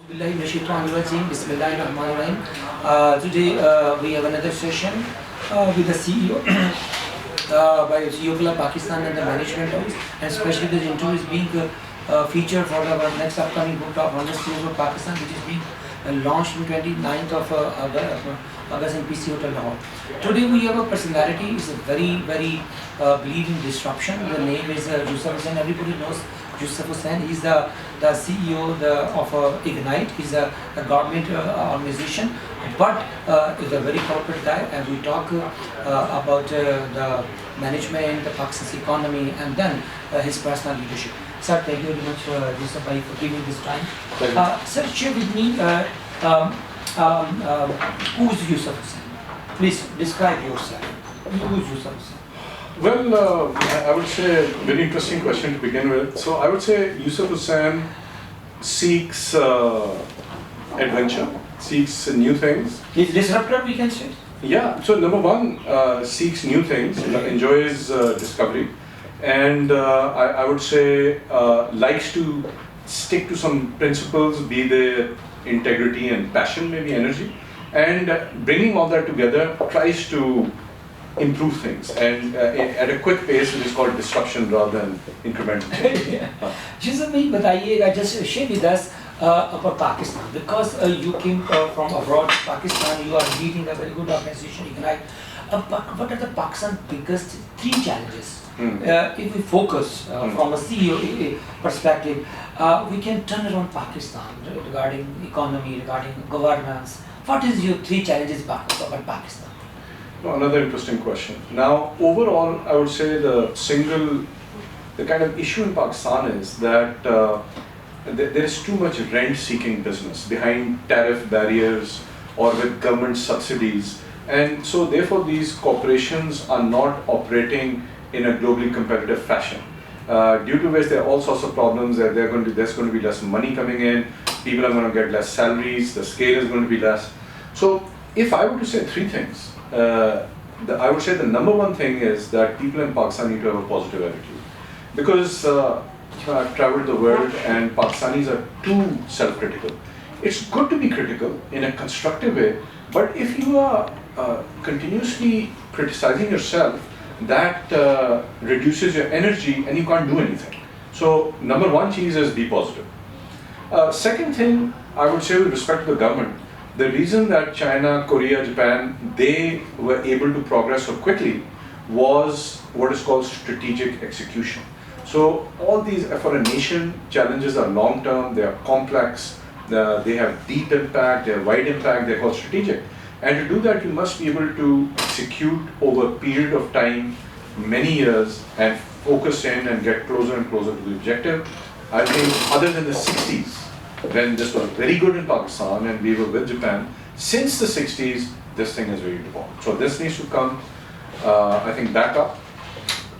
Bismillahirrahmanirrahim. Today we have another session with the CEO by CEO Club Pakistan and the management house, and especially the interview is being featured for our next upcoming book of 100 Series of Pakistan, which is being launched on 29th of August in PC Hotel Lahore. Today we have a personality, is a very believe in disruption. The name is Yusuf Hussain. Everybody knows Yusuf Hussain. He's the CEO of Ignite. He's a government organization, but is a very corporate guy, and we talk about the management, the Pakistan's economy, and then his personal leadership. Sir, thank you very much, Yusuf bhai, for giving this time. Sir, share with me who is Yusuf Hussain? Please describe yourself. Who is Yusuf Hussain? Well, I would say a very interesting question to begin with. So I would say Yusuf Hussain seeks adventure, seeks new things. He's disruptor, we can say. Yeah, so number one, seeks new things, enjoys discovery, and I would say likes to stick to some principles, be they integrity and passion, maybe energy, and bringing all that together tries to improve things, and at a quick pace. It is called disruption rather than incremental change. Yusuf bhai, बताइएगा, just share with us about Pakistan, because you came from abroad, Pakistan. You are leading a very good organization, Ignite. But what are the Pakistan's biggest three challenges? If we focus from a CEO perspective, we can turn around Pakistan regarding economy, regarding governance. What is your three challenges about Pakistan? Another interesting question. Now, overall, I would say the kind of issue in Pakistan is that there is too much rent-seeking business behind tariff barriers or with government subsidies, and so therefore these corporations are not operating in a globally competitive fashion. Due to which there are all sorts of problems. That there's going to be less money coming in. People are going to get less salaries. The scale is going to be less. So, if I were to say three things. I would say the number one thing is that people in Pakistan need to have a positive attitude, because I've traveled the world and Pakistanis are too self-critical. It's good to be critical in a constructive way, but if you are continuously criticizing yourself, that reduces your energy and you can't do anything. So number one cheese is be positive. Second thing, I would say with respect to the government, the reason that China, Korea, Japan, they were able to progress so quickly was what is called strategic execution. So all these, for a nation, challenges are long-term, they are complex, they have deep impact, they have wide impact, they're called strategic. And to do that, you must be able to execute over a period of time, many years, and focus in and get closer and closer to the objective. I think other than the 60s, when this was very good in Pakistan and we were with Japan, since the 60s, this thing has really evolved. So this needs to come, I think, back up.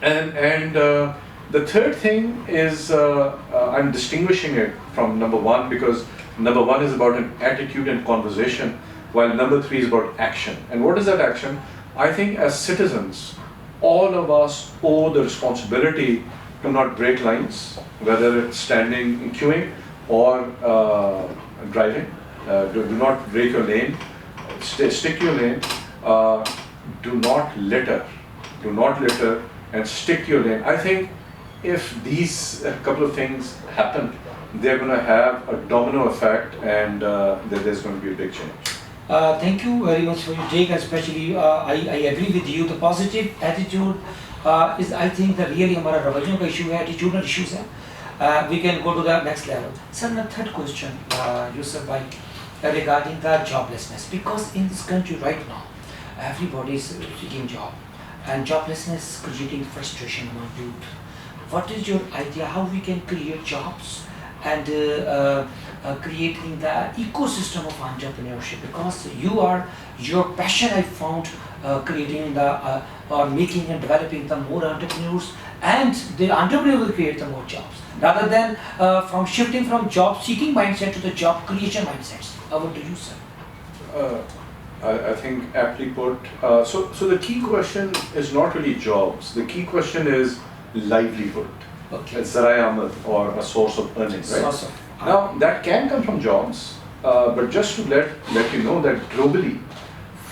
And the third thing is, I'm distinguishing it from number one, because number one is about an attitude and conversation, while number three is about action. And what is that action? I think as citizens, all of us owe the responsibility to not break lines, whether it's standing in queuing or driving. Do not break your lane, stick to your lane. Do not litter and stick to your lane. I think if these couple of things happen, they're going to have a domino effect, and there's going to be a big change. Thank you very much for your take, especially I agree with you. The positive attitude is, I think, the really हमारा रवैयों का issue है, attitudinal issues है. We can go to the next level. Sir, the third question, Yusuf bhai, regarding the joblessness, because in this country right now, everybody is seeking job, and joblessness creating frustration among youth. What is your idea how we can create jobs and creating the ecosystem of entrepreneurship? Because your passion, I found, creating the or making and developing the more entrepreneurs, and the entrepreneur will create the more jobs, rather than from shifting from job seeking mindset to the job creation mindsets. What do you say? I think aptly put. So the key question is not really jobs. The key question is livelihood. Okay. Zarai Ahmed, or a source of earning, right? Source of. Now, that can come from jobs, but just to let you know that globally,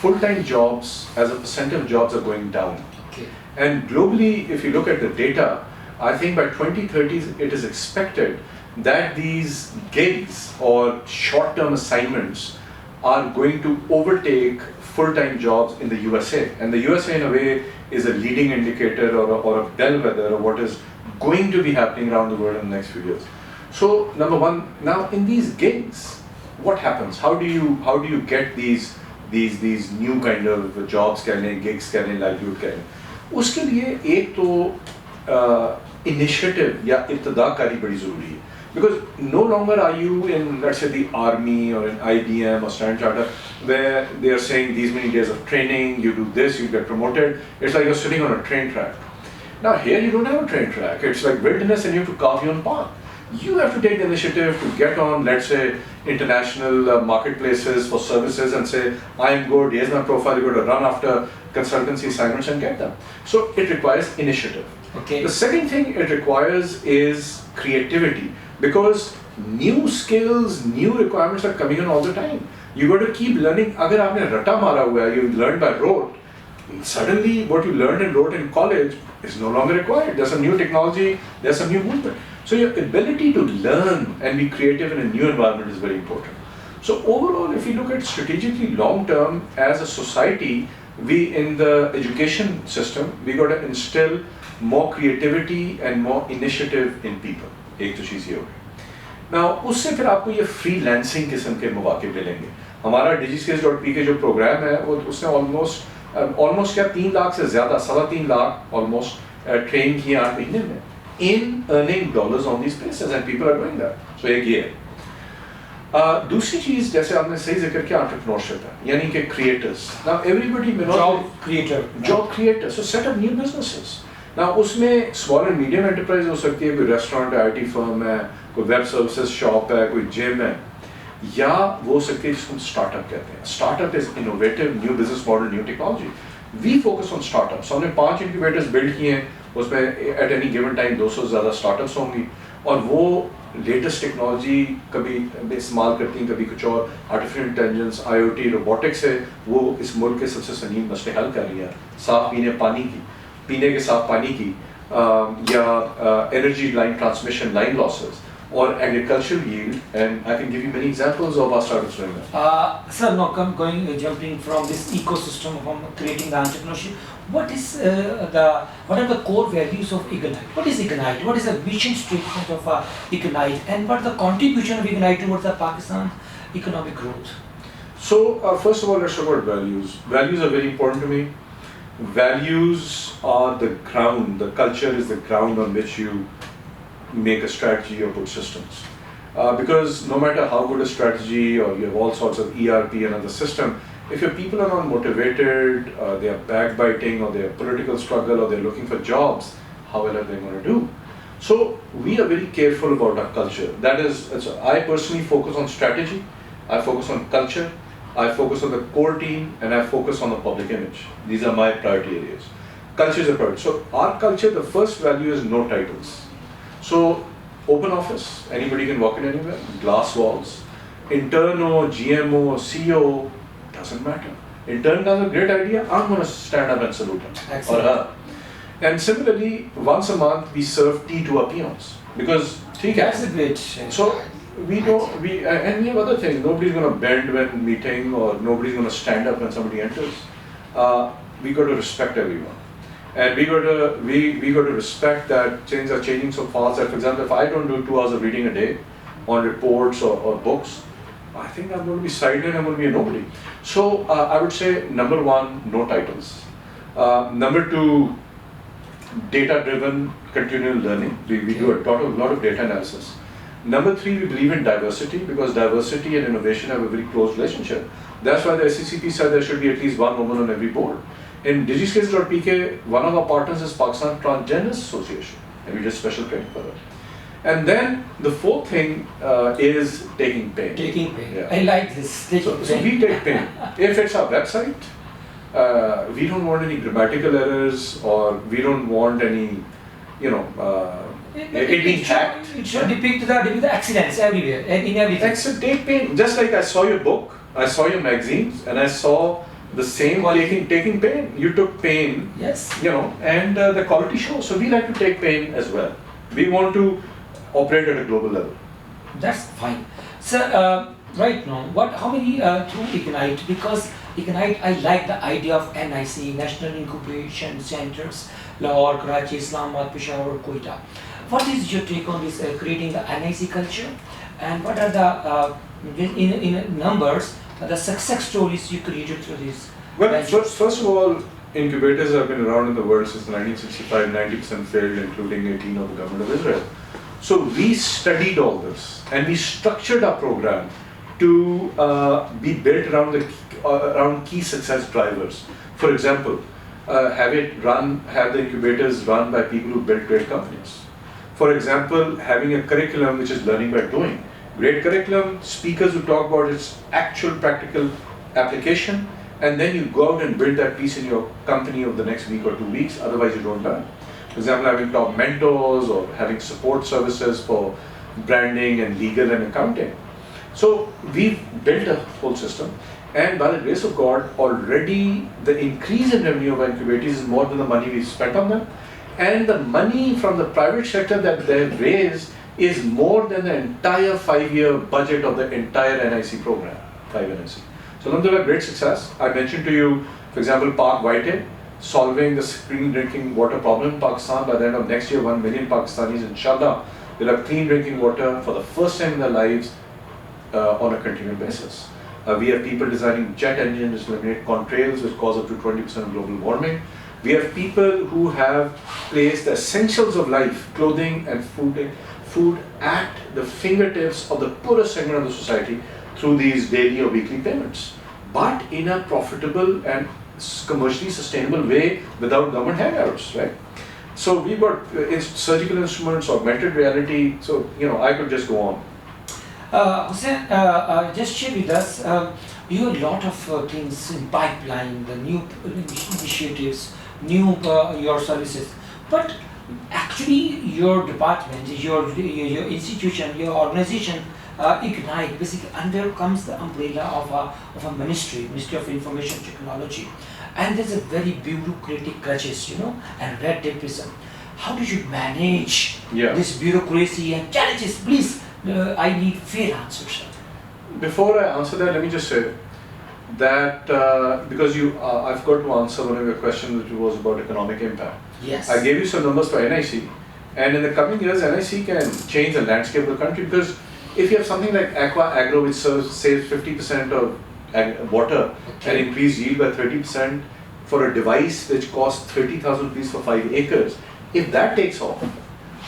full-time jobs as a percent of jobs are going down. Okay. And globally, if you look at the data, I think by 2030 it is expected that these gigs or short-term assignments are going to overtake full-time jobs in the USA. And the USA in a way is a leading indicator or a bellwether of what is going to be happening around the world in the next few years. So number one, now in these gigs, what happens? How do you get these new kind of jobs कहने, gigs कहने, livelihood कहने? उसके लिए एक तो initiative या इब्तदाकारी बड़ी ज़रूरी है. Because no longer are you in, let's say, the army or in IBM or Standard Chartered, where they are saying these many days of training, you do this, you get promoted. It's like you're sitting on a train track. Now here you don't have a train track. It's like wilderness and you have to carve your own path. You have to take the initiative to get on, let's say, international marketplaces for services and say, I'm good, here's my profile, you've got to run after consultancy assignments and get them. So it requires initiative. Okay. The second thing it requires is creativity, because new skills, new requirements are coming in all the time. You got to keep learning. Agar aapne rata mara hua hai, you learned by rote, suddenly what you learned and wrote in college is no longer required. There's some new technology, there's some new movement. So your ability to learn and be creative in a new environment is very important. So overall, if you look at strategically long term as a society, we in the education system, we got to instill more creativity and more initiative in people. एक तो चीज़ ये होगी. Now उससे फिर आपको ये freelancing किस्म के मौके मिलेंगे. हमारा digiskills.p के जो प्रोग्राम है वो उसने almost क्या 3 लाख से ज़्यादा 3.25 लाख almost train किए 8 महीने में in earning dollars on these places, and people are doing that. So एक ये है. दूसरी चीज़ जैसे आपने सही जिक्र किया entrepreneurship है, यानी कि creators. Now everybody may not job creator. So set up new businesses. Now उसमें small and medium enterprise हो सकती है, कोई restaurant है, IT firm है, कोई web services shop है, कोई gym है, या वो हो सकती है जिसको हम startup कहते हैं. Startup is innovative, new business model, new technology. We focus on startups. हमने 5 incubators build किए हैं, उसमें at any given time 200 से ज़्यादा startups होंगी, और वो latest technology कभी इस्तेमाल करती हैं, कभी कुछ और artificial intelligence, IoT, robotics है, वो इस मुल्क के सबसे संगीन मसले हल कर रही हैं. साफ पीने के साफ पानी की, या energy line transmission, line losses, or agricultural yield, and I can give you many examples of our startups doing that. Sir, now jumping from this ecosystem from creating the entrepreneurship, what are the core values of Ignite? What is Ignite? What is the vision statement of Ignite, and what is the contribution of Ignite towards the Pakistan economic growth? So first of all, let's talk about values. Values are very important to me. Values are the ground, the culture is the ground on which you make a strategy or put systems. Because no matter how good a strategy or you have all sorts of ERP and other system, if your people are not motivated, they are backbiting, or they have political struggle, or they're looking for jobs, how well are they going to do? So we are very careful about our culture. That is, I personally focus on strategy, I focus on culture, I focus on the core team, and I focus on the public image. These are my priority areas. Culture is a priority. So our culture, the first value is no titles. So open office, anybody can walk in anywhere, glass walls. Intern or GMO or CEO, doesn't matter. Intern has a great idea, I'm going to stand up and salute him. Excellent. Or her. And similarly, once a month we serve tea to our peons. Because That's a great. so we have other things. Nobody's going to bend when meeting, or nobody's going to stand up when somebody enters. We got to respect everyone, and we got to respect that things are changing so fast that, for example, if I don't do 2 hours of reading a day on reports or books, I think I'm going to be sidelined. I'm going to be a nobody. So I would say number one, no titles. Number two, data-driven continual learning. We do a lot of data analysis. Number three, we believe in diversity, because diversity and innovation have a very close relationship. That's why the SCCP said there should be at least one woman on every board. In digiskills.pk, one of our partners is Pakistan Transgender Association, and we did special training for that. And then the fourth thing is taking pain. Taking pain. Yeah. I like this. So we take pain. If it's our website, we don't want any grammatical errors, or we don't want any, It being hacked. It should depict the accidents everywhere and in everything. Excellent. Take pain. Just like I saw your book, I saw your magazines, and I saw the same taking pain. You took pain. Yes. And the quality shows. So we like to take pain as well. We want to operate at a global level. That's fine. So right now, how many through Ignite? Because Ignite, I like the idea of NIC, National Incubation Centers, Lahore, Karachi, Islamabad, Peshawar, Quetta. What is your take on this creating the NIC culture, and what are the in numbers the success stories you created through this? Well, first of all, incubators have been around in the world since 1965. 90% failed, including 18 of the government of Israel. So we studied all this and we structured our program to be built around key success drivers. For example, have the incubators run by people who built great companies. For example, having a curriculum which is learning by doing. Great curriculum, speakers who talk about its actual practical application, and then you go out and build that piece in your company over the next week or 2 weeks, otherwise you don't learn. For example, having top mentors or having support services for branding and legal and accounting. So we've built a whole system, and by the grace of God, already the increase in revenue of incubators is more than the money we've spent on them, and the money from the private sector that they've raised is more than the entire 5-year budget of the entire NIC program, 5 NIC. So alhamdulillah, great success. I mentioned to you, for example, Park White, solving the clean drinking water problem in Pakistan. By the end of next year, 1 million Pakistanis, inshallah, will have clean drinking water for the first time in their lives on a continual basis. We have people designing jet engines to eliminate contrails, which cause up to 20% of global warming. We have people who have placed the essentials of life, clothing and food at the fingertips of the poorest segment of the society through these daily or weekly payments, but in a profitable and commercially sustainable way without government handouts, right? So we've got surgical instruments, augmented reality, so I could just go on. Hussain, just share with us, you have a lot of things in pipeline, the new initiatives, your services, but actually your department, your institution, your organization, Ignite, basically under comes the umbrella of a Ministry of Information Technology, and there's a very bureaucratic crutches, and red tapeism. How do you manage this bureaucracy and challenges? Please, I need fair answers. Before I answer that, let me just say that because I've got to answer one of your questions, which was about economic impact. Yes. I gave you some numbers for NIC, and in the coming years, NIC can change the landscape of the country, because if you have something like Aqua Agro, which saves 50% of water and increase yield by 30% for a device which costs 30,000 rupees for 5 acres, if that takes off,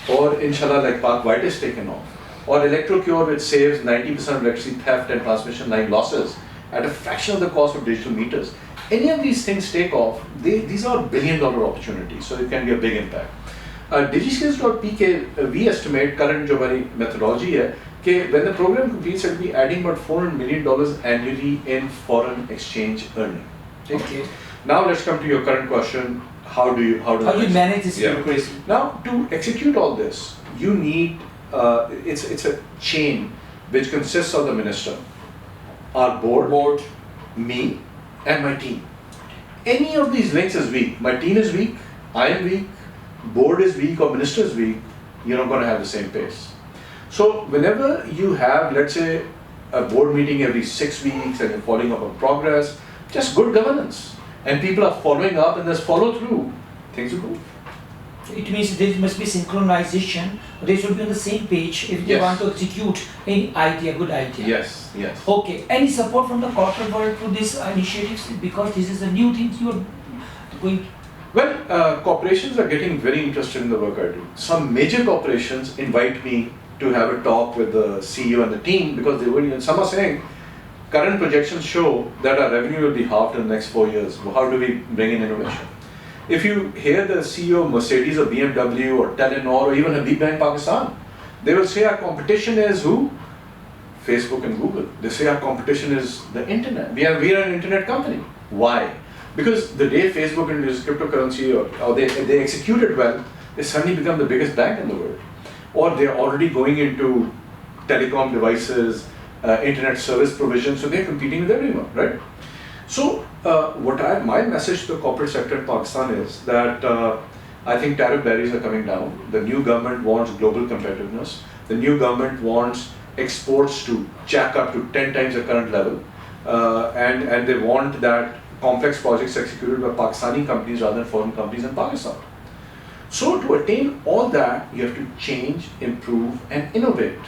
or inshallah like Park White is taken off, or Electrocure, which saves 90% of electricity theft and transmission line losses at a fraction of the cost of digital meters, any of these things take off, these are billion-dollar opportunities, so it can be a big impact. Digiskills.pk, we estimate, current जो हमारी methodology है, कि when the program completes, it will be adding about $400 million annually in foreign exchange earning. Okay. Now let's come to your current question. How do you manage this bureaucracy? Now, to execute all this, you need it's a chain which consists of the minister, our board, me, and my team. Any of these links is weak. My team is weak, I am weak, board is weak, or minister is weak, you're not going to have the same pace. So whenever you have, let's say, a board meeting every 6 weeks and you're following up on progress, just good governance, and people are following up and there's follow through, things will move. It means there must be synchronization. They should be on the same page if they want to execute any good idea. Yes. Okay. Any support from the corporate world to these initiatives, because this is a new thing you are going? Well, corporations are getting very interested in the work I do. Some major corporations invite me to have a talk with the CEO and the team, because some are saying current projections show that our revenue will be halved in the next 4 years. How do we bring in innovation? If you hear the CEO of Mercedes or BMW or Telenor or even Habib Bank Pakistan, they will say our competition is who? Facebook and Google. They say our competition is the internet. We are an internet company. Why? Because the day Facebook introduces cryptocurrency or they execute it well, they suddenly become the biggest bank in the world. or they're already going into telecom devices, internet service provision, so they're competing with everyone, right? So my message to the corporate sector in Pakistan is that I think tariff barriers are coming down. The new government wants global competitiveness. The new government wants exports to jack up to 10 times the current level, and they want that complex projects executed by Pakistani companies rather than foreign companies in Pakistan. So to attain all that, you have to change, improve, and innovate.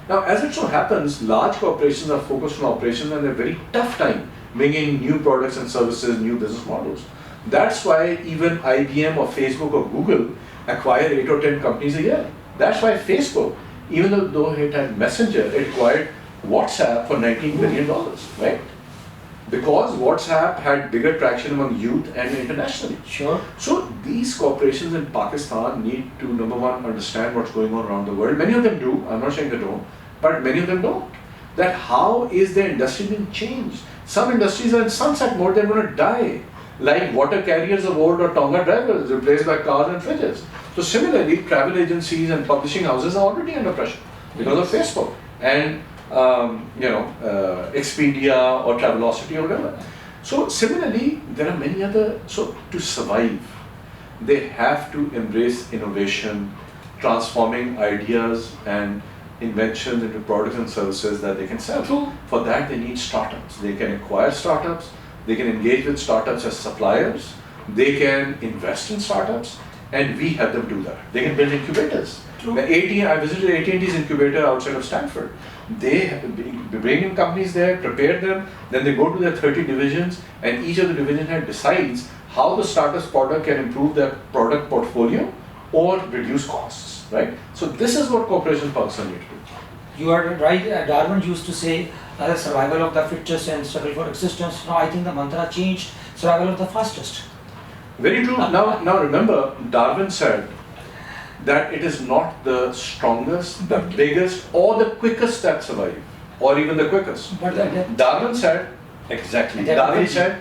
Now, as it so happens, large corporations are focused on operations and they're very tough time bringing new products and services, new business models. That's why even IBM or Facebook or Google acquire 8 or 10 companies a year. That's why Facebook, even though it had Messenger, it acquired WhatsApp for $19 billion, right? Because WhatsApp had bigger traction among youth and internationally. Sure. So these corporations in Pakistan need to, number one, understand what's going on around the world. Many of them do, I'm not saying they don't, but many of them don't. That how is their industry being changed? Some industries are in sunset mode, they're going to die. Like water carriers of old or Tonga drivers replaced by cars and fridges. So similarly, travel agencies and publishing houses are already under pressure because of Facebook and Expedia or Travelocity or whatever. So similarly, there are many other, so to survive, they have to embrace innovation, transforming ideas and inventions into products and services that they can sell. True. For that, they need startups. They can acquire startups, they can engage with startups as suppliers, they can invest in startups, and we help them do that. They can build incubators. True. I visited AT&T's incubator outside of Stanford. They bring in companies there, prepare them, then they go to their 30 divisions, and each of the division head decides how the startup's product can improve their product portfolio or reduce costs, right? So this is what corporations in Pakistan need to do. You are right. Darwin used to say survival of the fittest and struggle for existence. Now I think the mantra changed, survival of the fastest. Very true. Now remember, Darwin said that it is not the strongest, the biggest, or the quickest that survive, or even the quickest. But Darwin said, exactly, Darwin said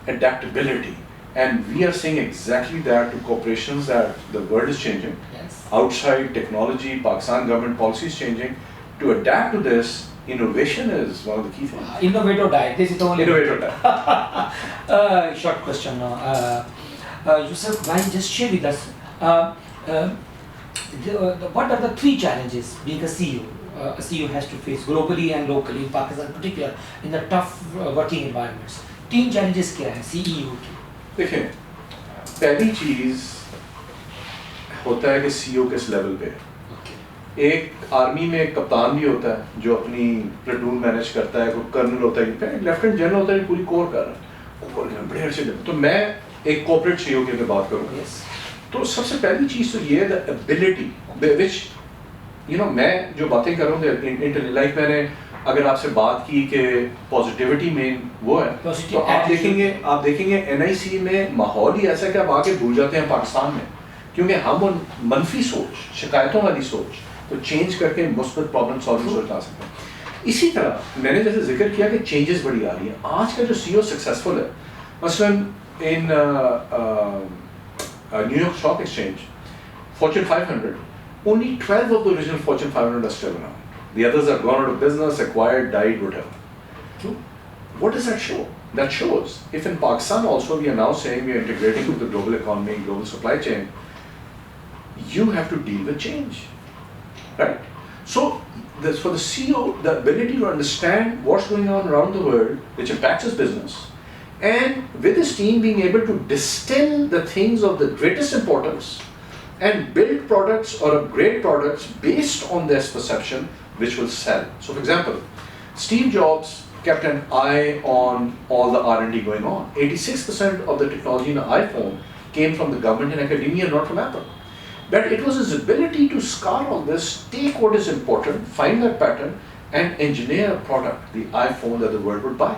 adaptability. And we are saying exactly that to corporations, that the world is changing. Yes. Outside technology, Pakistan government policy is changing. To adapt to this, innovation is one of the key things. Innovate or die. This is the only. Innovate or die. Short question now. Yusuf, why just share with us what are the 3 challenges being a CEO? A CEO has to face globally and locally, in Pakistan in particular, in the tough working environments. 3 challenges क्या हैं CEO की? देखिए, पहली चीज होता है कि CEO किस लेवल पे है। एक आर्मी में एक कप्तान भी होता है जो अपनी प्लेटून मैनेज करता है, कोई कर्नल होता है, लेफ्टिनेंट जनरल होता है, पूरी कोर कर रहा है, कोर बड़े अच्छे। तो मैं एक कॉर्पोरेट सीईओ की बात करूँगा। तो सबसे पहली चीज तो ये है एबिलिटी, विच मैं जो बातें कर रहा हूँ, लाइक मैंने अगर आपसे बात की कि पॉजिटिविटी में वो है, तो आप देखेंगे एनआईसी में माहौल ही ऐसा कि आप आके भूल जाते हैं पाकिस्तान में, क्योंकि हम वो मनफी सोच, शिकायतों वाली सोच तो चेंज करके मुस्बत प्रॉब्लम सॉल्विंग सोच ला सकते हैं। इसी तरह मैंने जैसे जिक्र किया कि चेंजेस बड़ी आ रही हैं। आज का जो सीईओ सक्सेसफुल है, मसलन in New York stock exchange, Fortune 500, only 12 of the original Fortune 500 are still around. The others have gone out of business, acquired, died, whatever. True. What does that show? That shows if in Pakistan also we are now saying we are integrating with the global economy, global supply chain, you have to deal with change, right? So for the CEO, the ability to understand what's going on around the world, which impacts his business, and with his team being able to distill the things of the greatest importance and build products or upgrade products based on this perception, which will sell. So for example, Steve Jobs kept an eye on all the R&D going on. 86% of the technology in the iPhone came from the government and academia, not from Apple. But it was his ability to scar all this, take what is important, find that pattern, and engineer a product, the iPhone that the world would buy,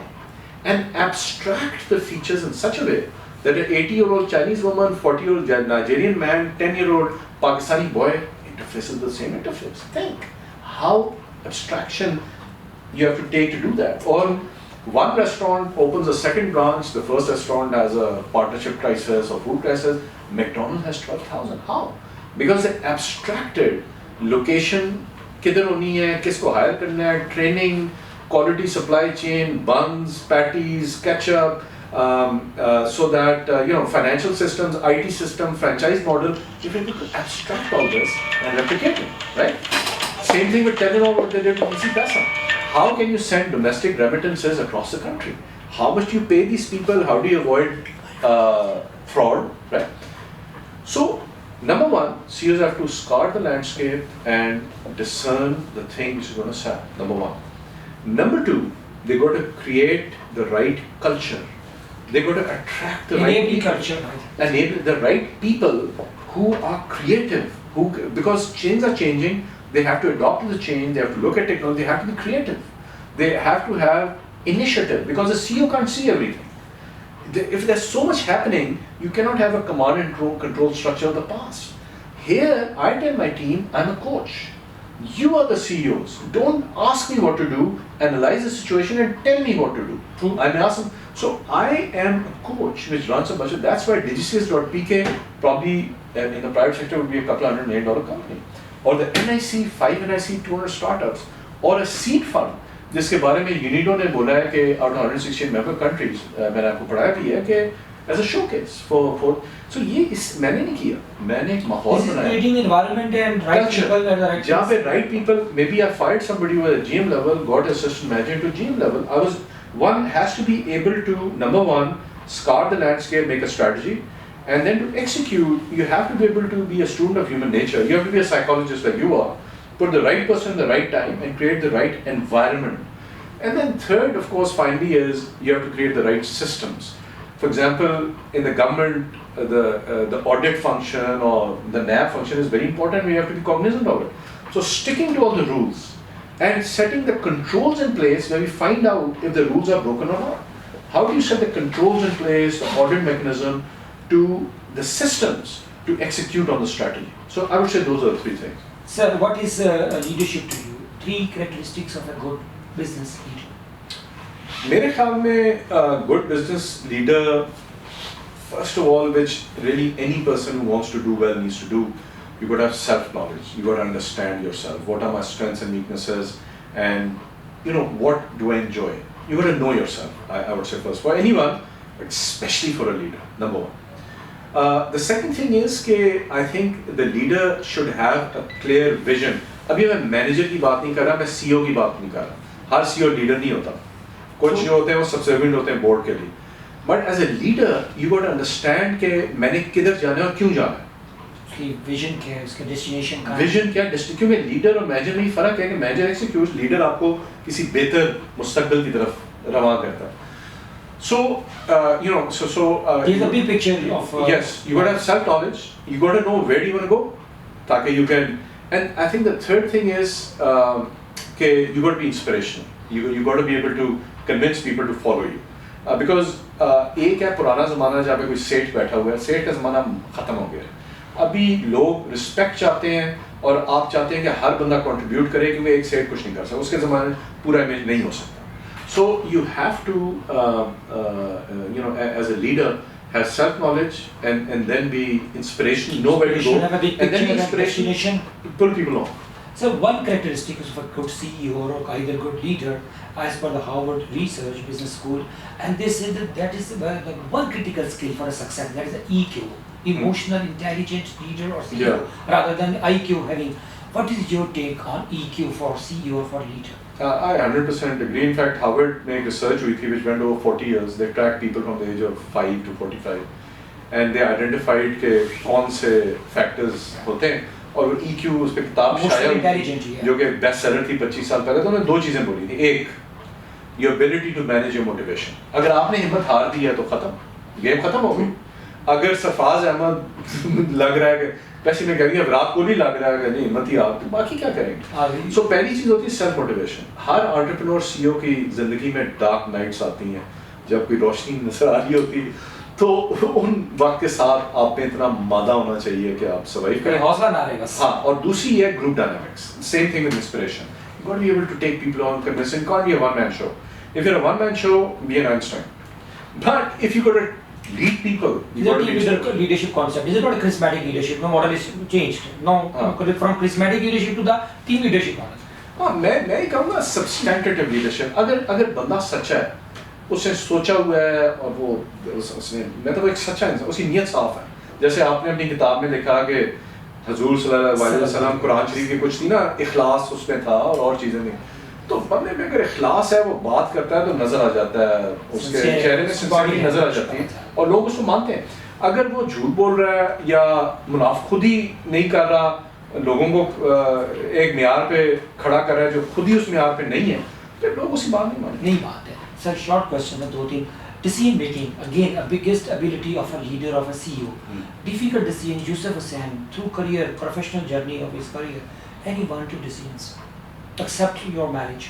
and abstract the features in such a way that an 80-year-old Chinese woman, 40-year-old Nigerian man, 10-year-old Pakistani boy interfaces the same interface. Think how abstraction you have to take to do that. Or one restaurant opens a second branch, the first restaurant has a partnership crisis or food crisis, McDonald's has 12,000. How? Because they abstracted location किधर होनी है, किसको higher करना है, training, quality supply chain, buns, patties, ketchup, so that financial systems, IT system, franchise model. If you could abstract all this and replicate it, right? Same thing with Telenor, what they did with Easy Pesa. How can you send domestic remittances across the country? How much do you pay these people? How do you avoid fraud, right? So, number one, CEOs have to scour the landscape and discern the thing which is going to sell, number one. Number two, they got to create the right culture. They got to attract the right people. Culture, right? Enable the right people who are creative, because chains are changing, they have to adopt to the change, they have to look at technology, they have to be creative. They have to have initiative, because the CEO can't see everything. If there's so much happening, you cannot have a command and control structure of the past. Here, I tell my team, I'm a coach. You are the CEOs. Don't ask me what to do, analyze the situation and tell me what to do. True. I may ask them. So I am a coach which runs a budget. That's why DigiCS.pk probably in the private sector would be a couple $100 million company. Or the NIC, 5 NIC 200 startups, or a seed fund, जिसके बारे में UNIDO ने बोला है कि out of 116 member countries, मैंने आपको पढ़ाया भी है कि as a showcase for so ये मैंने नहीं किया, मैंने एक माहौल बनाया, creating environment and right culture, people at the right जहाँ पे right people, maybe I fired somebody who was at GM level, got assistant manager to GM level. One has to be able to, number one, scour the landscape, make a strategy, and then to execute, you have to be able to be a student of human nature. You have to be a psychologist like you are, put the right person in the right time and create the right environment. And then third, of course, finally is you have to create the right systems. For example, in the government, the audit function or the NAB function is very important. We have to be cognizant of it. So sticking to all the rules and setting the controls in place where we find out if the rules are broken or not. How do you set the controls in place, the audit mechanism, to the systems to execute on the strategy? So I would say those are the three things. Sir, what is leadership to you? 3 characteristics of a good business leader. मेरे ख्याल में good business leader, first of all, which really any person who wants to do well needs to do, you got to have self-knowledge. You got to understand yourself. What are my strengths and weaknesses, and what do I enjoy? You got to know yourself. I would say first for anyone, but especially for a leader. Number one. The second thing is that I think the leader should have a clear vision. अभी मैं manager की बात नहीं कर रहा, मैं CEO की बात नहीं कर रहा. हर CEO लीडर नहीं होता. कुछ जो होते हैं वो सबसेर्वेंट होते हैं बोर्ड के लिए. But as a leader, you got to understand कि मैंने किधर जाना है और क्यों जाना है. उसकी विजन क्या है, उसका डेस्टिनेशन क्या है. विजन क्या है, क्योंकि लीडर और मैनेजर में फर्क है कि मैनेजर एक्सिक्यूट, लीडर आपको किसी बेहतर मुस्तकबिल की तरफ रवाना करता है. So, There's a big picture of. Yes, you got to have self-knowledge. You got to know where do you want to go, ताकि you can. And I think the third thing is कि you got to be inspirational. You got to be able to convince people to follow you. Because एक है पुराना ज़माना जहाँ पे कोई सेठ बैठा हुआ है, सेठ का ज़माना ख़त्म हो गया है. अभी लोग रिस्पेक्ट चाहते हैं और आप चाहते हैं कि हर बंदा कंट्रीब्यूट करे, क्योंकि एक सेठ कुछ नहीं कर सकता, उसके ज़माने में पूरा इमेज नहीं हो सकता. So you have to, as a leader, have self-knowledge and then be inspirational, know where to go, have a big and then picture, inspiration, pull people on. So one characteristic of a good CEO or either good leader, as per the Harvard Research Business School, and they say that is the one critical skill for a success, that is the EQ, emotional intelligent leader or CEO, rather than IQ having. What is your take on EQ for CEO or for leader? I 100% agree. In fact, Harvard made research which went over 40 years. They tracked people from the age of 5 to 45, and they identified कि कौन से factors होते हैं. और EQ उस पे किताब शाया हुई जो कि बेस्ट सेलर थी 25 साल पहले. तो उन्होंने 2 चीजें बोली थी. एक, your ability to manage your motivation. अगर आपने हिम्मत हार दी है तो खत्म, गेम खत्म हो गई. अगर सरफराज अहमद लग रहा है कि वैसे मैं कह रही विराट कोहली लग रहा है कि नहीं हिम्मत ही आप, तो बाकी क्या करेंगे. सो पहली चीज होती है सेल्फ मोटिवेशन. हर एंटरप्रेन्योर CEO की जिंदगी में डार्क नाइट्स आती हैं, जब कोई रोशनी नजर आ रही होती, तो उन वक्त के साथ आप में इतना मादा होना चाहिए कि आप सर्वाइव करें, हौसला ना रहे बस. हाँ. और दूसरी है group dynamics. Same thing with inspiration. You got to be able to take people on, convince. It can't be a one man show. If you're a one man show, be an Einstein. But if you got a lead people. It's a team leadership concept. This is not a charismatic leadership. No model is changed. No, from charismatic leadership to the team leadership model. ہاں میں ہی کہوں گا substantive leadership. اگر بندہ سچا ہے, اس نے سوچا ہوا ہے, اور وہ اس نے مطلب ایک سچا انسان, اس کی نیت صاف ہے. جیسے آپ نے اپنی کتاب میں لکھا کہ حضور صلی اللہ علیہ وسلم قرآن شریف کے کچھ نہیں نا, اخلاص اس میں تھا اور چیزیں نہیں. تو بندے میں اگر اخلاص ہے, وہ بات کرتا ہے تو نظر آ جاتا ہے, اس کے چہرے میں سنسیئرٹی نظر آ جاتی ہے اور لوگ اس کو مانتے ہیں. اگر وہ جھوٹ بول رہا ہے یا منافق خود ہی نہیں کر رہا, لوگوں کو ایک معیار پہ کھڑا کر رہا ہے جو خود ہی اس معیار پہ نہیں ہے, تو لوگ اس کی بات نہیں مانتے. نہیں مانتے. سر شارٹ کوشچن ہے, 2-3. Decision making, again, a biggest ability of a leader, of a CEO. Difficult decision, Yusuf Hussain, through career, professional journey of his career, any 1-2 decisions, except your marriage.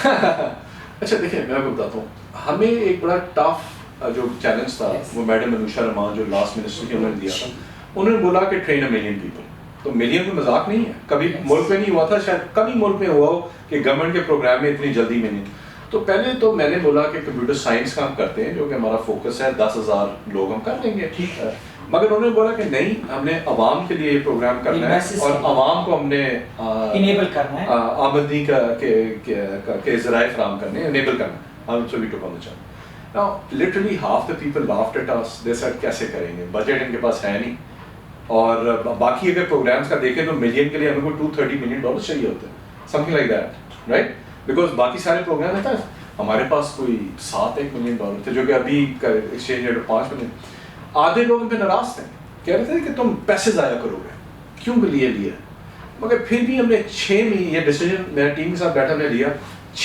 اچھا دیکھیں, میں آپ کو بتاتا ہوں, ہمیں ایک بڑا ٹف جو چیلنج تھا, وہ میڈم انوشا رحمان جو لاسٹ منسٹر کی انہوں نے دیا تھا. انہوں نے بولا کہ ٹرین 1 million people. تو ملین کوئی مذاق نہیں ہے, کبھی ملک میں نہیں ہوا تھا, شاید کبھی ملک میں ہوا ہو کہ گورنمنٹ کے پروگرام میں اتنی جلدی میں نہیں. تو پہلے تو میں نے بولا کہ کمپیوٹر سائنس کا ہم کرتے ہیں, جو کہ ہمارا فوکس ہے, 10,000 لوگ ہم کر لیں گے, ٹھیک ہے. مگر انہوں نے بولا کہ نہیں, ہم نے عوام کے لیے یہ پروگرام کرنا ہے اور عوام کو ہم نے انیبل کرنا ہے, آمدنی کے ذرائع فراہم کرنے ہیں, انیبل کرنا ہے. ہم سبھی ٹوک آن چاہتے ہیں. Now literally half the people laughed at us. They said کیسے کریں گے, بجٹ ان کے پاس ہے نہیں. اور باقی اگر پروگرامس کا دیکھیں تو ملین کے لیے ہمیں کو $230 million چاہیے ہوتے ہیں, some thing like that, right. Because باقی سارے پروگرام رہتا ہے, ہمارے پاس کوئی $7-8 million تھے, جو کہ ابھی ایکسچینج ریٹ $5 million. آدھے لوگ ان پہ ناراض تھے, کہہ رہے تھے کہ تم پیسے ضائع کرو گے, کیوں کہ لیے لیا. مگر پھر بھی ہم نے 6 مہینے یہ ڈیسیجن, میرا ٹیم کے ساتھ بیٹھا ہم نے لیا,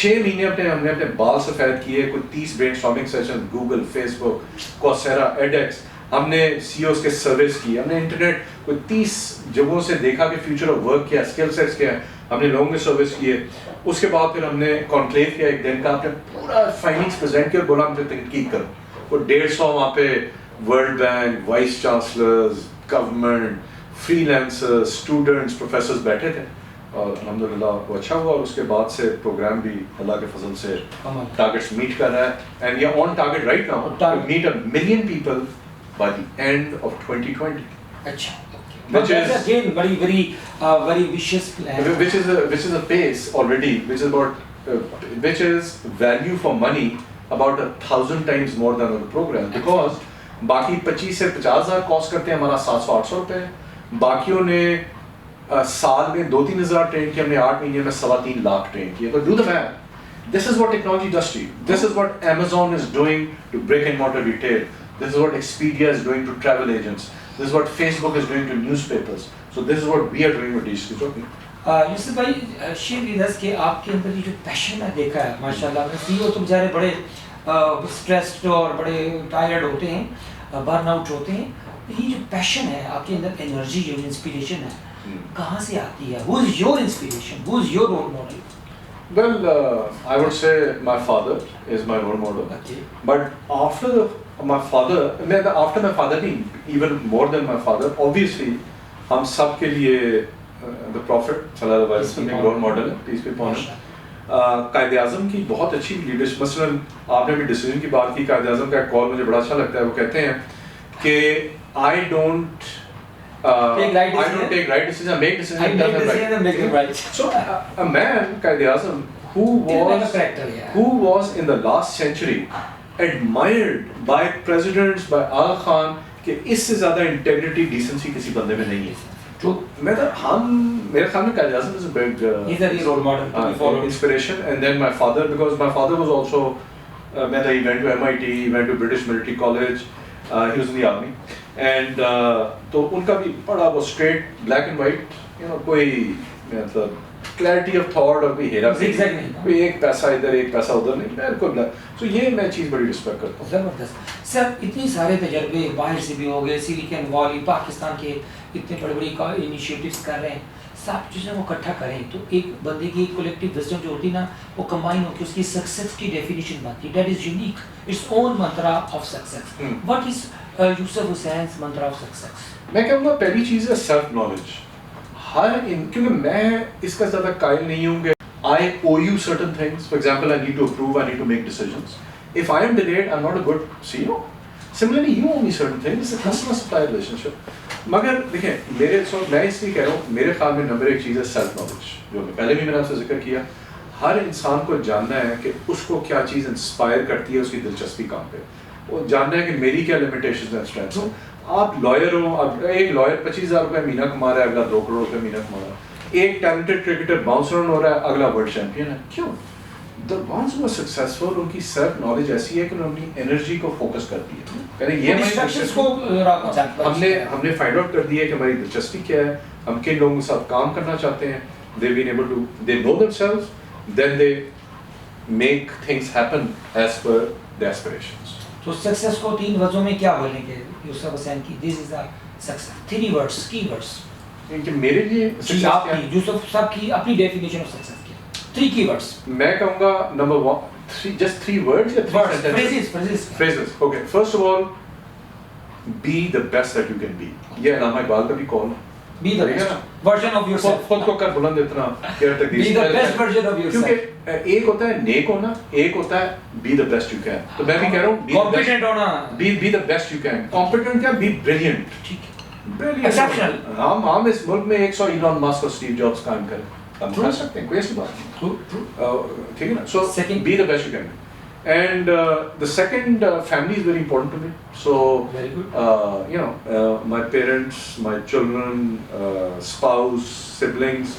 6 مہینے ہم نے اپنے بال سفید کیے, کوئی 30 brainstorming session, Google, Facebook, Coursera, edX, ہم نے سی اوز کے سروس کی, ہم نے انٹرنیٹ کوئی 30 جگہوں سے دیکھا کہ فیوچر آف ورک کیا, اسکل سیٹس کیا ہے, ہم نے لوگوں کے سروس کیے. اس کے بعد پھر ہم نے کانکلیو کیا ایک دن کا, ہم نے پورا فائنڈنگس پریزنٹ کیا اور بولا ہم سے تحقیق کرو. وہ 150 وہاں پہ world bank, vice chancellors, government, freelancers, students, professors بیٹھے تھے, اور الحمدللہ وہ اچھا ہوا. اور اس کے بعد سے پروگرام بھی اللہ کے فضل سے ٹارگیٹس میٹ کر رہا ہے, and we are on target right now to meet 1 million people by the end of 2020. اچھا, which is again very vicious plan, which is a pace already, which is about which is value for money about 1,000 times more than our program, because باقی 25 سے 50,000 cost کرتے ہیں, ہمارا 700-800 روپے. باقیوں نے سال میں 2-3 ہزار ٹرین کیے, ہم نے 8 مہینے میں 3.25 لاکھ ٹرین کیے. تو do the math. This is what technology does to you. This is what Amazon is doing to brick and mortar retail. This is what Expedia is doing to travel agents. This is what Facebook is doing to newspapers. So this is what we are doing with digital talking. یوسف بھائی, share with us کہ آپ کے اندر یہ جو پیشن میں دیکھا ہے, ماشاء اللہ, سی او تو بیچارے بڑے اسٹریسڈ اور بڑے ٹائرڈ ہوتے ہیں, برن آؤٹ ہوتے ہیں. یہ جو پیشن ہے آپ کے اندر, انرجی جو انسپریشن ہے, کہاں سے آتی ہے؟ Who is your inspiration? Who is your role model? Well, I would say my father is my role model. Okay. But after my father, even more than my father, obviously, ہم سب کے لیے the Prophet صلی اللہ علیہ وسلم ایک role model ہے, پیس be upon him. Quaid Azam کی بہت اچھی لیڈرشپ, مثلاً آپ نے بھی ڈیسیجن کی بات کی, قائد اعظم کا ایک کال مجھے بڑا اچھا لگتا ہے. وہ کہتے ہیں کہ I don't take right decisions, I make decisions and make them right. So a man, Quaid Azam, who was in the last century admired by presidents, by Aga Khan, کہ اس سے زیادہ انٹیگریٹی, ڈیسنسی کسی بندے میں نہیں ہے. تو میرے خیال میں Quaid Azam is a big role model, inspiration. And then my father, because my father was also he went to MIT, he went to British Military College, he was in the army. And تو ان کا بھی بڑا وہ street black and white, کوئی مطلب clarity of thought اور کوئی ہیرا پھیری, کوئی ایک پیسہ ادھر ایک پیسہ ادھر نہیں, بالکل. تو یہ میں چیز بڑی رسپیکٹ کرتا ہوں. زبردست. سر اتنے سارے تجربے باہر سے بھی ہو گئے, سلیکن والی, پاکستان کے اتنے بڑے بڑی انیشیٹوز کر رہے ہیں, سب چیزیں وہ اکٹھا کریں تو ایک بندے کی کولیکٹیو وزڈم جو ہوتی ہے نا, وہ کمبائن ہو کے اس کی سکسیس کی ڈیفینیشن بنتی ہے. That is unique, its own mantra of success. What is Yusuf Hussain's mantra of success? میں کہوں گا پہلی چیز ہے سیلف نالج. کیونکہ میں اس کا زیادہ قائل نہیں ہوں کہ I owe you certain things. For example, I need to approve, I need to make decisions. If I am delayed, I'm not a good CEO. Similarly, you owe me certain things. It's a customer-supplier relationship. مگر دیکھیں میرے میں اس لیے کہہ رہا ہوں میرے خیال میں نمبر ایک چیز ہے سیلف نالج، جو پہلے بھی میں نے آپ سے ذکر کیا. ہر انسان کو جاننا ہے کہ اس کو کیا چیز انسپائر کرتی ہے اس کی دلچسپی کام پہ. وہ جاننا ہے کہ میری کیا لمیٹیشنز ہیں اسٹرینتھس ہیں. آپ لائر ہو، اب ایک لائر 25,000 روپے مہینہ کما رہا ہے، اگلا 2 کروڑ روپے مہینہ کما رہا ہے. ایک ٹیلنٹڈ کرکٹر باؤنس رن ہو رہا ہے، اگلا ورلڈ چیمپئن ہے. کیوں؟ The ones who are successful ان کی سیلف نالج ایسی ہے کہ انہوں نے اپنی انرجی کو فوکس کر دی ہے. یعنی یہ ہم نے فائنڈ آؤٹ کر دیا ہے کہ ہماری دلچسپی کیا ہے، ہم کن لوگوں کے ساتھ کام کرنا چاہتے ہیں. They've been able to, they know themselves, then they make things happen as per their aspirations. تو سکسیس کو 3 وجہوں میں کیا بولیں گے یوسف حسین کی؟ دس is success. 3 words, key words. کہ میرے لیے یوسف صاحب کی اپنی ڈیفینیشن آف سکسیس کی 3 key words. میں کہوں گا نمبر 1 just 3 words یا 3 sentences. Phrases. Okay, first of all, be the best that you can be. یہ علامہ اقبال کا بھی کال ہے. Be the best version of yourself. خود کو کر بلند اتنا دیر تک. Be the best version of yourself. کیونکہ ایک ہوتا ہے نیک ہونا، ایک ہوتا ہے be the best you can. تو میں بھی کہہ رہا ہوں competent ہونا. be the best you can. Competent کیا؟ be brilliant. Brilliant. Exceptional. ہم اس ملک میں 100 ایلون مسک اور اسٹیو جابس قائم کریں. ہم کر سکتے ہیں، کوئی ایسی بات نہیں. ٹھیک ہے نا. So be the best you can. And the second, family is very important to me. So, you know, my parents, my children, spouse, siblings,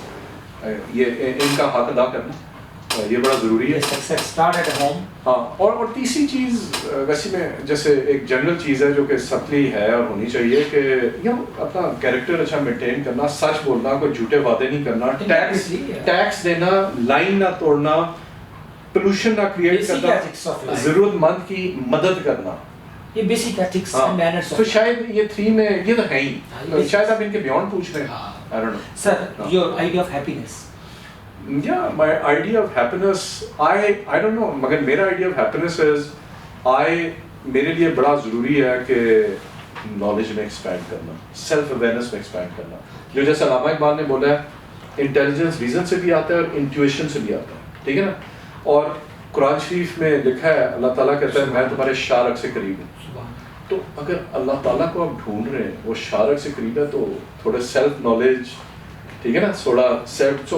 یہ ان کا حق ادا کرنا یہ بڑا ضروری ہے. Start at home. ہاں. اور تیسری چیز ویسے میں جیسے ایک جنرل چیز ہے جو کہ سب لیے ہے اور ہونی چاہیے کہ اپنا کیریکٹر اچھا مینٹین کرنا، سچ بولنا، کوئی جھوٹے وعدے نہیں کرنا، ٹیکس دینا، لائن نہ توڑنا، پولوشن نہ کریٹ کرنا، ضرورت مند کی مدد کرنا. یہ بیسک ایتھکس اینڈ مینرز. تو شاید یہ 3 میں یہ تو ہے ہی. شاید آپ ان کے بیونڈ پوچھ رہے ہیں. I don't know. Sir, your idea of happiness. Yeah, my idea of happiness, I don't know. مگر میرا idea of happiness is میرے لیے بڑا ضروری ہے کہ نالج میں ایکسپینڈ کرنا، سیلف اویئرنیس میں ایکسپینڈ کرنا. جو جیسے علامہ اقبال نے بولا ہے انٹیلیجنس ریزن سے بھی آتا ہے اور انٹیویشن سے بھی آتا ہے. ٹھیک ہے نا. اور قرآن شریف میں لکھا ہے اللہ تعالیٰ کہتا ہے میں تمہارے شارک سے قریب ہوں. تو اگر اللہ تعالیٰ کو آپ ڈھونڈ رہے ہیں وہ شارک سے قریب ہے تو تھوڑا سیلف نالج، ٹھیک ہے نا، تھوڑا سیلف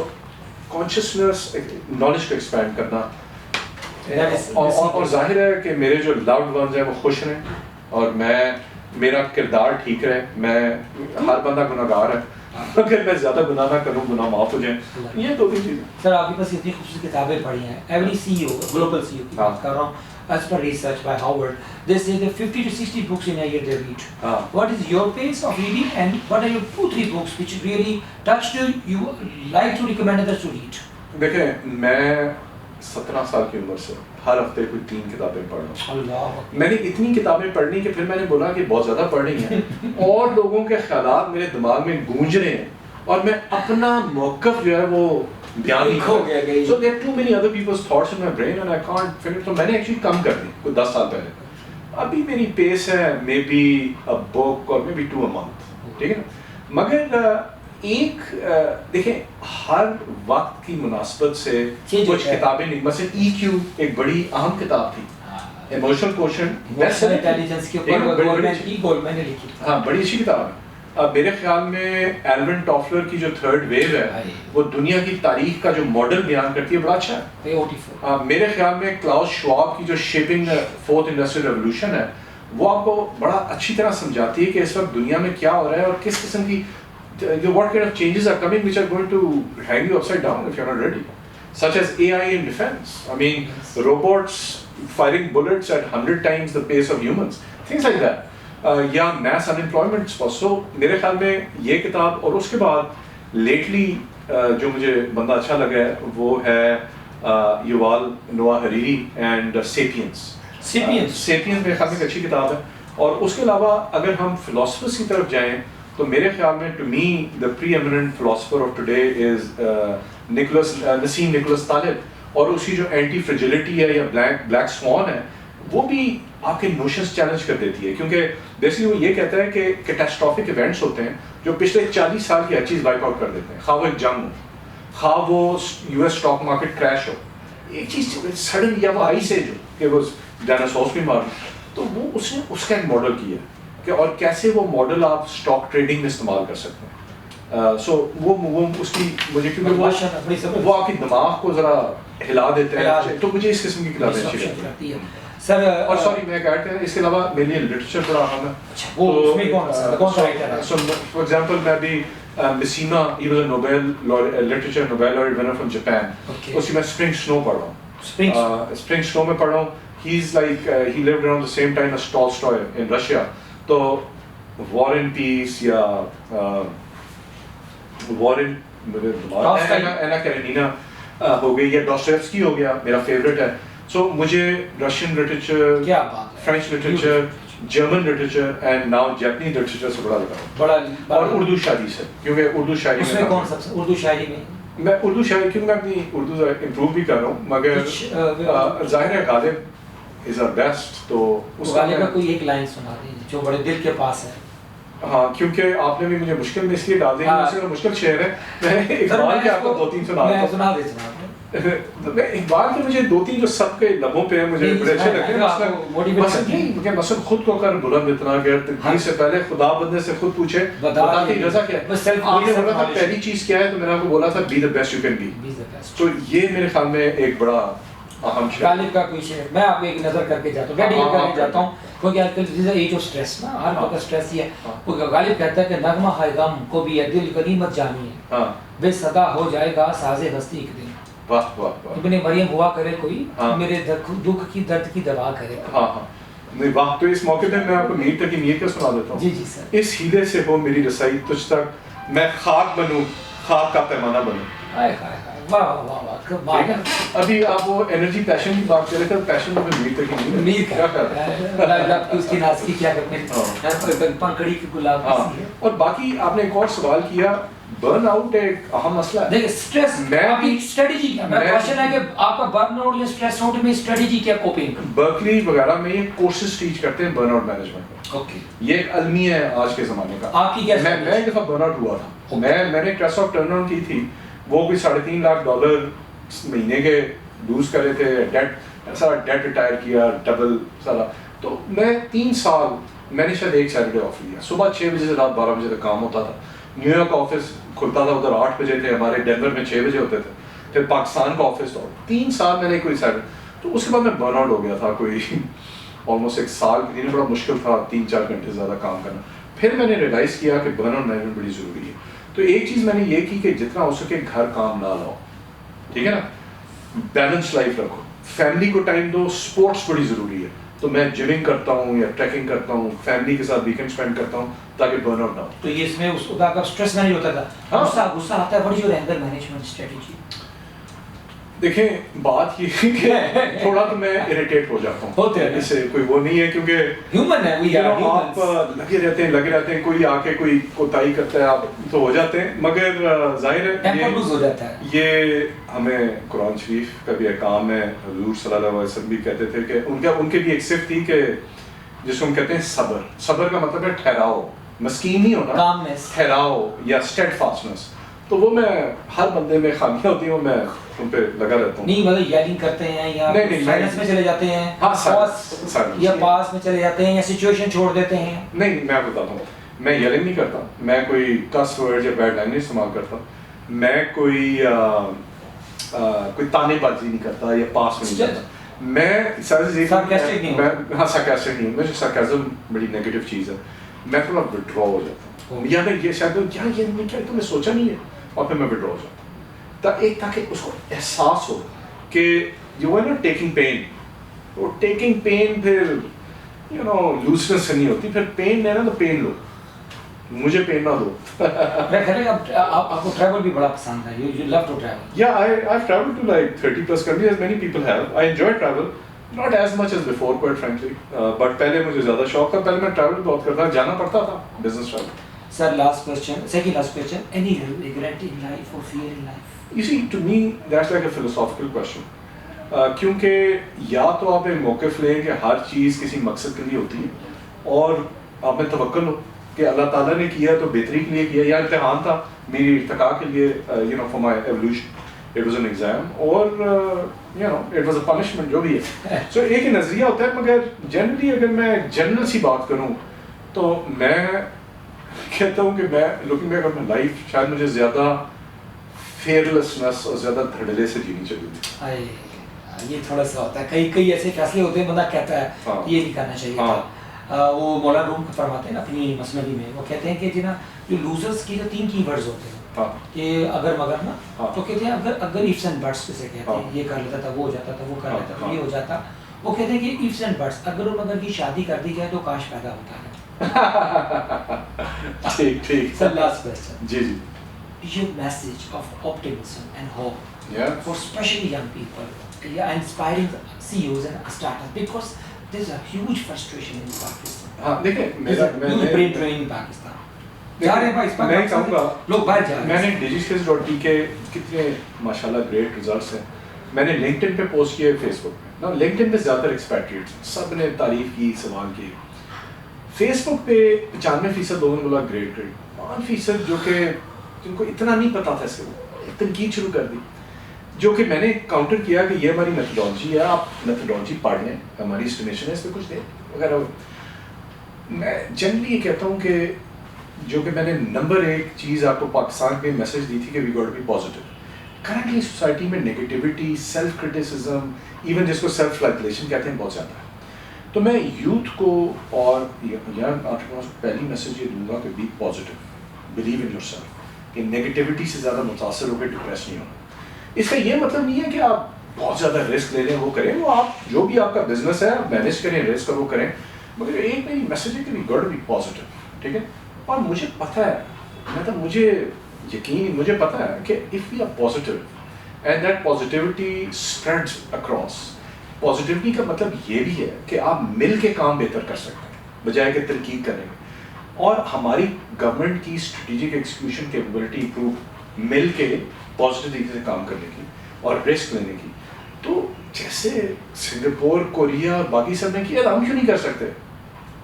کانشیسنیس نالج کو ایکسپینڈ کرنا. اور ظاہر ہے کہ میرے جو لوڈ ونز ہیں وہ خوش رہیں اور میرا کردار ٹھیک رہے. میں ہر بندہ گناہ گار ہے، اگر میں زیادہ گناہ نہ کروں گناہ معاف ہو جائیں. یہ دو تین چیزیں. سر آپ کے پاس اتنی خوبصورت کتابیں پڑھی ہیں. ایوری سی ای او، گلوبل سی ای او کی بات کر رہا ہوں. As per research by Howard, they say that 50 to 60 books in a year they read. What is your pace of reading and what are your 2-3 books which really touched you like to recommend others to read? دیکھیں میں 17 سال کی عمر سے ہر ہفتے کوئی 3 کتابیں پڑھ رہا ہوں. اللہ. میں نے اتنی کتابیں پڑھنی کہ پھر میں نے بولا کہ بہت زیادہ پڑھ رہی ہیں اور لوگوں کے خیالات میرے دماغ میں گونج رہے ہیں اور میں اپنا موقف جو ہے وہ بیان نہیں ہو گیا. So there are too many other people's thoughts in my brain and I can't finish. تو میں نے ایکچولی کم کر دی کوئی 10 سال پہلے. ابھی میری پیس ہے maybe a book or maybe 2 a month. ٹھیک ہے نا. مگر ایک دیکھیں ہر وقت کی مناسبت سے کچھ کتابیں نہیں. مثلا EQ ایک بڑی اہم کتاب تھی. ایموشنل کوشنٹ انٹیلیجنس کے اوپر گولمین نے لکھی. ہاں بڑی اچھی کتاب ہے. میرے خیال میں ایلون ٹافلر کی جو 3rd ویو ہے وہ دنیا کی تاریخ کا جو ماڈل بیان کرتی ہے بڑا اچھا ہے. میرے خیال میں کلاؤس شواب کی جو شیپنگ 4th انڈسٹریل ریولوشن ہے وہ آپ کو بڑا اچھی طرح سمجھاتی ہے کہ اس وقت دنیا میں کیا ہو رہا ہے اور کس قسم کی what kind of changes are coming which are going to hang you upside down if you're not ready, such as AI in defense. I mean robots firing bullets at 100 times the pace of humans, things like that. یا mass unemployment. سو میرے خیال میں یہ کتاب. اور اس کے بعد lately جو مجھے بندہ اچھا لگا ہے وہ ہے یووال نوآ حریری اینڈ سیپینس. سیپینس میرے خیال میں ایک اچھی کتاب ہے. اور اس کے علاوہ اگر ہم فلاسفرس کی طرف جائیں تو میرے خیال میں to me the preeminent philosopher of today is Nassim Nicholas Taleb. اور اس کی جو اینٹی فریجلٹی ہے یا بلیک سوان ہے وہ بھی آپ کے نوشنس چیلنج کر دیتی ہے. کیونکہ بیسکلی وہ یہ کہتا ہے کہ کیٹاسٹرافک ایونٹس ہوتے ہیں جو پچھلے 40 سال کی ہر چیز وائپ آؤٹ کر دیتے ہیں. خواہ وہ ایک جنگ ہو، خواہ وہ US اسٹاک مارکیٹ کریش ہو، ایک چیز سڈن یا وہ آئی سے جو کہ وہ ڈائناسورس بھی مار. تو وہ اس نے اس کا ایک ماڈل کیا کہ اور کیسے وہ ماڈل آپ اسٹاک ٹریڈنگ میں استعمال کر سکتے ہیں. سو وہ اس کی مجھے کیونکہ وہ آپ کی دماغ کو ذرا ہلا دیتے ہیں, تو مجھے اس قسم کی کتابیں اچھی لگتی ہیں سر. اور سوری میں ایڈ کریں اس کے علاوہ میرے لیے لٹریچر بڑا اہم ہے. فار ایگزامپل میں بھی Messina, he was a literature Nobel laureate winner from Japan. اس کی میں Spring Snow پڑھ رہا ہوں. Spring Snow میں پڑھ رہا ہوں. He's like he lived around the same time as Tolstoy in Russia. تو War and Peace یا War and Anna Karenina ہو گئی یا ڈاسٹویفسکی ہو گیا, میرا فیوریٹ ہے. سو مجھے Russian literature, French literature, German literature and now Japanese literature سے بڑا لگا, اور اردو شاعری سے, کیونکہ اردو شاعری میں کون سب سے اردو شاعری میں اردو شاعری کیونکہ میں اپنی اردو امپروو بھی کر رہا ہوں, مگر ظاہر ہے غالب از آر بیسٹ. تو اس غالب کا کوئی ایک لائن سنا دیجیے جو بڑے دل کے پاس ہے. ہاں کیونکہ آپ نے بھی مجھے مشکل میں اس لیے ڈال دیا, اس کا مشکل شعر ہے. میں اقبال کے آپ کو 2-3 سنا دیتا ہوں. میں اقبال کے مجھے 2-3 جو سب کے لبوں پہ ہیں مجھے بڑے اچھے لگتے ہیں. مجھے مثلا خود کو کر بلند اتنا کہ تقدیر سے پہلے خدا بندے سے خود پوچھے بتا کی رضا کیا ہے. آپ نے بولا تھا پہلی چیز کیا ہے, تو میں نے آپ کو بولا تھا be the best you can be. تو یہ میرے خیال میں ایک بڑا اہم شعر. غالب کا کوئی شعر میں آپ کو ایک نظر کر کے جاتا ہوں, ڈیڈیکیٹ کرنے جاتا ہوں, کیونکہ آج کل از ایج آف اسٹریس نا, ہر وقت اسٹریس ہی ہے. وہ غالب کہتا ہے کہ نغمہ ہے غم کو بھی ہے دل غنیمت جانی ہے, بے صدا ہو جائے گا ساز ہستی ایک دن. واہ واہ واہ. ابن مریم ہوا کرے کوئی میرے دکھ کی درد کی دوا کرے. ہاں ہاں نہیں واہ. تو اس موقع پہ میں آپ کو میر تک یہ کیا سنا دیتا ہوں. جی جی سر. اس ہیلے سے ہو میری رسائی تجھ تک, میں خاک بنوں خاک کا پیمانہ بنوں. ہائے ہائے ہائے واہ واہ واہ. ابھی آپ وہ انرجی پیشن کی بات کر رہے تھے, پیشن میں میر تک ہی نہیں. میر کیا کرتا ہے اس کی ناز کی کیا کرتے ہیں پنکھڑی کی گلاب. اور باقی آپ نے ایک اور سوال کیا, برن آؤٹ ایک اہم مسئلہ ہے. دیکھیں اسٹریس آپ کی اسٹریٹجی کیا, میرا کوشچن ہے کہ آپ کا برن آؤٹ یا اسٹریس آؤٹ میں اسٹریٹجی کیا کوپنگ. برکلی وغیرہ میں یہ کورسز ٹیچ کرتے ہیں برن آؤٹ مینجمنٹ کا. اوکے یہ ایک المیہ ہے آج کے زمانے کا. آپ کی کیا میں ایک دفعہ برن آؤٹ ہوا تھا. میں نے ٹریس آف ٹرن آن کی تھی, وہ کوئی $3.5 لاکھ مہینے کے لوز کرے تھے, ڈیٹ سارا ڈیٹ ریٹائر کیا ڈبل سارا. تو میں 3 سال میں نے شاید ایک سیٹرڈے آف لیا. صبح 6 بجے سے رات 12 بجے تک کام ہوتا تھا. نیو یارک آفس کھلتا تھا ادھر 8 بجے تھے, ہمارے ڈینور میں 6 بجے ہوتے تھے. پھر پاکستان کا آفس تھا. 3 سال میں نے کوئی سیٹرڈے, تو اس کے بعد میں برن آؤٹ ہو گیا تھا. کوئی آلموسٹ 1 سال کے لیے بڑا مشکل تھا 3-4 گھنٹے زیادہ کام کرنا. پھر میں نے ریئلائز کیا کہ برن آؤٹ مینجمنٹ بڑی ضروری ہے. تو ایک چیز میں نے یہ کی کہ جتنا ہو سکے گھر کام نہ لاؤ, ٹھیک ہے نا, بیلنس لائف رکھو, فیملی کو ٹائم دو. اسپورٹس بڑی ضروری ہے, تو میں جمنگ کرتا ہوں یا ٹریکنگ کرتا ہوں, فیملی کے ساتھ ویکینڈ اسپینڈ کرتا ہوں تاکہ برن آؤٹ نہ ہو. تو یہ اس میں اس کا اسٹریس مینیج ہوتا تھا, غصہ آتا ہے, بڑی جو اینگر مینجمنٹ اسٹریٹجی. دیکھیں بات یہ ہے کہ تھوڑا تو میں اریٹیٹ ہو جاتا ہوں, ہوتے ہیں اس سے کوئی وہ نہیں ہے, کیونکہ ہیومن ہے, آپ لگے رہتے ہیں کوئی آ کے کوئی کوتاہی کرتا ہے آپ تو ہو جاتے ہیں. مگر ظاہر ہے یہ ہمیں قرآن شریف کا بھی احکام ہے. حضور صلی اللہ علیہ وسلم بھی کہتے تھے کہ ان کے بھی ایک صفت تھی کہ جس کو ہم کہتے ہیں صبر. صبر کا مطلب ہے ٹھہراؤ, مسکین نہیں ہونا, ٹھہراؤ یا اسٹیڈ فاسٹنس. تو وہ میں ہر بندے میں خامیاں ہوتی ہیں, میں ان پہ لگا رہتا ہوں. نہیں مطلب ییلنگ کرتے ہیں یا سائلنس میں چلے جاتے ہیں, یا پاس میں چلے جاتے ہیں, یا سچویشن چھوڑ دیتے ہیں. نہیں میں بتاتا ہوں, میں ییلنگ نہیں کرتا, میں کوئی کس ورڈ یا بیڈ لینگویج استعمال کرتا, میں کوئی تانے بازی نہیں کرتا یا پاس میں نہیں جاتا. میں سارکاسٹک نہیں ہوں, مجھے سارکازم بڑی نیگیٹو چیز ہے. میں تھوڑا وڈرا ہو جاتا ہوں, یا میں یہ شاید یہ تو میں سوچا نہیں ہے, اور پھر میں وڈرا ہو جاتا ہوں. تاکہ اس کو احساس ہو کہ you are not taking pain. وہ ٹیکنگ پین پھر یو نو لوزنس سے نہیں ہوتی, پھر پین لینا تو پین لو, مجھے پین نہ دو. آپ کو ٹریول بھی بڑا پسند ہے, you love to travel. Yeah, I've traveled to like 30+ countries, as many people have. I enjoy travel, not as much as before, quite frankly. But پہلے مجھے زیادہ شوق تھا, پہلے میں ٹریول بہت کرتا, جانا پڑتا تھا business travel. Sir, last question, second last question, any regret in life or fear in life? You see, to me, that's like a philosophical question. کیونکہ یا تو آپ ایک موقف لیں کہ ہر چیز کسی مقصد کے لیے ہوتی ہے, اور آپ میں توکل ہو کہ اللہ تعالیٰ نے کیا تو بہتری کے لیے کیا, یا امتحان تھا میری ارتقاء کے لیے, for my evolution. it was an exam, or you know, it was a punishment, جو بھی ہے. So ایک نظریہ ہوتا ہے, مگر جنرلی اگر میں جنرل سی بات کروں تو میں کہتا ہوں کہ میں looking back on my life شاید مجھے زیادہ فیئرلیسنس اور زیادہ دھڑلے سے جینی چاہیے. یہ تھوڑا سا ہوتا ہے, کئی ایسے فیصلے ہوتے ہیں بندہ کہتا ہے یہ نہیں کرنا چاہیے تھا. وہ مولانا روم فرماتے ہیں نا اپنی مسنوی میں, وہ کہتے ہیں کہ جنا جو لوزرس کی جو 3 کی ورڈز ہوتے ہیں کہ اگر مگر نا, تو کہتے ہیں اگر ایفس اینڈ بٹس سے کہتے ہیں یہ کر لیتا تھا وہ ہو جاتا تھا, وہ کر لیتا تھا یہ ہو جاتا. وہ کہتے ہیں کہ ایفس اینڈ بٹس اگر اور مگر کی شادی کر دی جائے تو کاش پیدا ہوتا ہے. ٹھیک ٹھیک. Sir last question. جی جی. Your message of optimism and hope for especially young people, inspiring CEOs and startups, because there's a huge frustration in Pakistan. ہاں دیکھیں, میرا huge brain drain in Pakistan. میں کہوں گا لوگ باہر جا رہے ہیں. میں نے ڈیجیٹل کے کتنے ماشاءاللہ گریٹ ریزلٹس ہیں. میں نے لنکڈ پہ پوسٹ کیے, فیس بک پہ نا, لنکڈ پہ زیادہ تر ایکسپیٹریٹس سب نے تعریف کی, سوال کی. فیس بک پہ 95% لوگوں نے بولا گریٹ گریٹ, 5% جو کہ جن کو اتنا نہیں پتا تھا, اس کو تنقید شروع کر دی, جو کہ میں نے کاؤنٹر کیا کہ یہ ہماری میتھڈالوجی ہے, آپ میتھڈالوجی پڑھ لیں, ہماری اسٹیمیشن ہے, اس پہ کچھ دیں وغیرہ. میں جنرلی یہ کہتا ہوں کہ جو کہ میں نے نمبر 1 چیز آپ کو پاکستان میں میسج دی تھی کہ we got to be positive. Currently society میں نگیٹیوٹی, سیلف کرٹیسزم, ایون جس کو سیلف فلیگلیشن کہتے ہیں, بہت زیادہ ہے. تو میں یوتھ کو اور ینگ انٹرپرینورز کو پہلی میسج یہ دوں گا کہ be positive, believe in yourself, کہ نگیٹیوٹی سے زیادہ متاثر ہو کے ڈپریس نہیں ہونا. اس کا یہ مطلب نہیں ہے کہ آپ بہت زیادہ رسک لے لیں, وہ کریں, وہ آپ جو بھی آپ کا بزنس ہے آپ مینیج کریں, رسک اور وہ کریں, مگر ایک میری میسج ہے کہ we got to be positive. ٹھیک ہے. اور مجھے پتہ ہے, مطلب مجھے یقین, مجھے پتہ ہے کہ if we are positive and that positivity spreads across, positivity کا مطلب یہ بھی ہے کہ آپ مل کے کام بہتر کر سکتے ہیں بجائے کہ تنقید کریں گے. اور ہماری گورنمنٹ کی اسٹریٹجک ایکسیکیوشن کیپیبلٹی امپروو, مل کے پازیٹیو طریقے سے کام کرنے کی اور رسک لینے کی. تو جیسے سنگاپور, کوریا, باقی سب نے کیا, ہم کیوں نہیں کر سکتے؟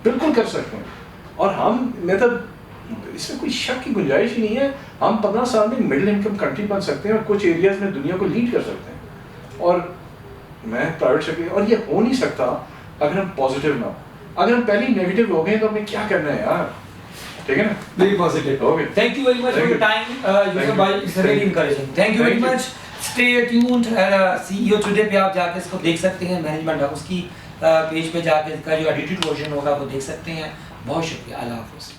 بالکل کر سکتے ہیں. اور ہم مطلب اس میں کوئی شک کی گنجائش ہی نہیں ہے, ہم 15 سال میں مڈل انکم کنٹری بن سکتے ہیں اور کچھ ایریاز میں دنیا کو لیڈ کر سکتے ہیں. اور میں پرائیویٹ سیکٹر, اور یہ ہو نہیں سکتا اگر ہم پازیٹیو نہ ہو. اگر ہم پہلے نیگیٹو ہو گئے تو ہمیں کیا کرنا ہے یار. ٹھیک ہے نا, very positive. Okay, thank you very much for your time Yusuf بھائی, it's really encouraging. Thank you very much. Stay tuned. C E O today پہ آپ جا کے اس کو دیکھ سکتے ہیں, مینجمنٹ ہاؤس کی پیج پہ جا کے اس کا جو ایڈیٹڈ ورژن ہوگا وہ دیکھ سکتے ہیں. بہت شکریہ. اللہ حافظ.